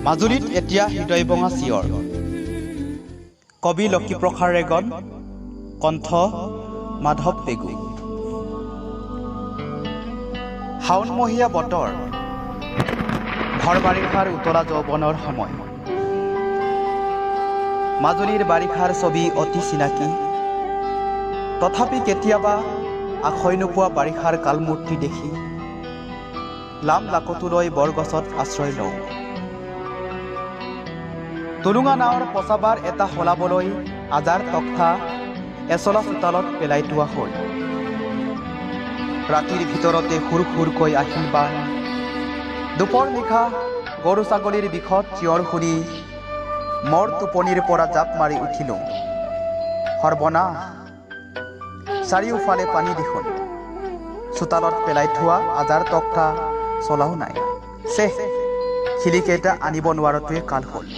মাজুলীত এতিয়া হৃদয় ভঙা চিঞৰ। কবি লক্ষীপ্ৰসাদ ৰেগন, কণ্ঠ মাধৱ পেগু। শাওণমহীয়া বতৰ, ভৰ বাৰিষাৰ উতলা যৌৱনৰ সময়। মাজুলীৰ বাৰিষাৰ ছবি অতি চিনাকি, তথাপি কেতিয়াবা আখৈ নোপোৱা বাৰিষাৰ কালমূৰ্তি দেখি লাম লাকতুলৈ বৰগছত আশ্ৰয় লওঁ। টুলুঙা নাৱৰ পচাবাৰ এটা সলাবলৈ আজাৰ তক্তা এচলা চোতালত পেলাই থোৱা হ'ল। ৰাতিৰ ভিতৰতে সুৰ সুৰকৈ আহিল বান। দুপৰ নিশা গৰু ছাগলীৰ বিষত চিঞৰ শুনি মোৰ টোপনিৰ পৰা জাপ মাৰি উঠিলোঁ। সৰ্বনাশ, চাৰিওফালে পানী দেখোন। চোতালত পেলাই থোৱা আজাৰ তক্তা চলাও নাই। চেহ, খিলিকেইটা আনিব নোৱাৰাটোৱে কাল হ'ল।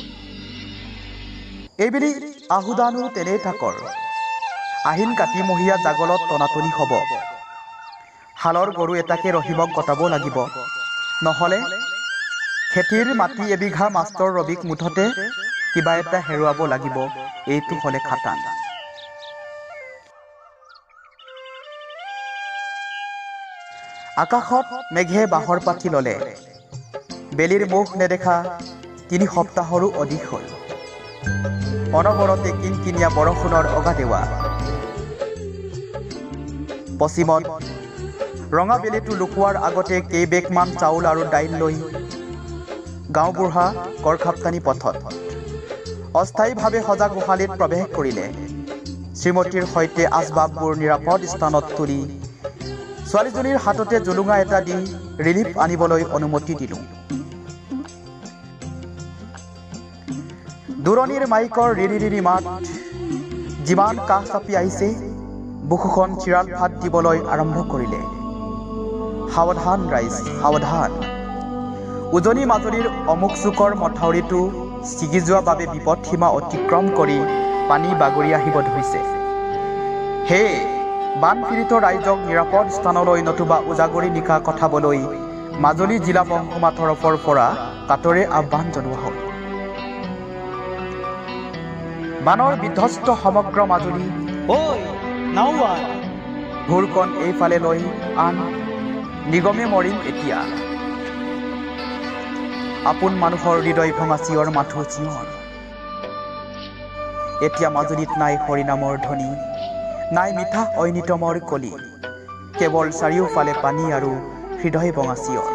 এইবেলি আহুদানো তেনেই থাকৰ। আহিন কাতিমহীয়া জাগলত টনাটনি হ'ব। হালৰ গৰু এটাকে ৰহিমক গতাব লাগিব, নহ'লে খেতিৰ মাটি এবিঘা মাষ্টৰ ৰবিক মুঠতে কিবা এটা হেৰুৱাব লাগিব। এইটো হ'লে খাটাং। আকাশত মেঘে বাহৰ পাতি ল'লে। বেলিৰ মুখ নেদেখা 3 সপ্তাহৰো অধিক হ'ল। অনবৰতে কিনকিনীয়া বৰষুণৰ অগাদেৱা। পশ্চিমত ৰঙা বেলিটো লুকুৱাৰ আগতে কেইবেগমান চাউল আৰু দাইল লৈ গাঁওবুঢ়া কৰখাপটানি পথত অস্থায়ীভাৱে সজা গোহালিত প্ৰৱেশ কৰিলে। শ্ৰীমতীৰ সৈতে আচবাববোৰ নিৰাপদ স্থানত তুলি ছোৱালীজনীৰ হাততে জুলুঙা এটা দি ৰিলিফ আনিবলৈ অনুমতি দিলোঁ। দূৰণিৰ মাইকৰ ৰিৰি ৰিৰি মাত যিমান কাষ চাপি আহিছে, বুকুখন চিৰাল ফাট দিবলৈ আৰম্ভ কৰিলে। সাৱধান ৰাইজ, সাৱধান। উজনি মাজুলীৰ অমুক চুকৰ মথাউৰিটো ছিগি যোৱা বাবে বিপদসীমা অতিক্ৰম কৰি পানী বাগৰি আহিব ধৰিছে। হে, বানপীড়িত ৰাইজক নিৰাপদ স্থানলৈ নতুবা উজাগৰি নিশা কটাবলৈ মাজুলী জিলা মহকুমা তৰফৰ পৰা কাতৰে আহ্বান জনোৱা হ'ল। বানৰ বিধ্বস্ত সমগ্ৰ মাজুলী। ঐ নাওৱা, ভোৰকণ এইফালে লৈ আন, নিগমে মৰিম এতিয়া। আপোন মানুহৰ হৃদয় ভঙা চিঞৰ মাথো চিঞৰ। এতিয়া মাজুলীত নাই হৰিনামৰ ধ্বনি, নাই মিঠা ঐনিতমৰ কলি, কেৱল চাৰিওফালে পানী আৰু হৃদয় ভঙা চিঞৰ।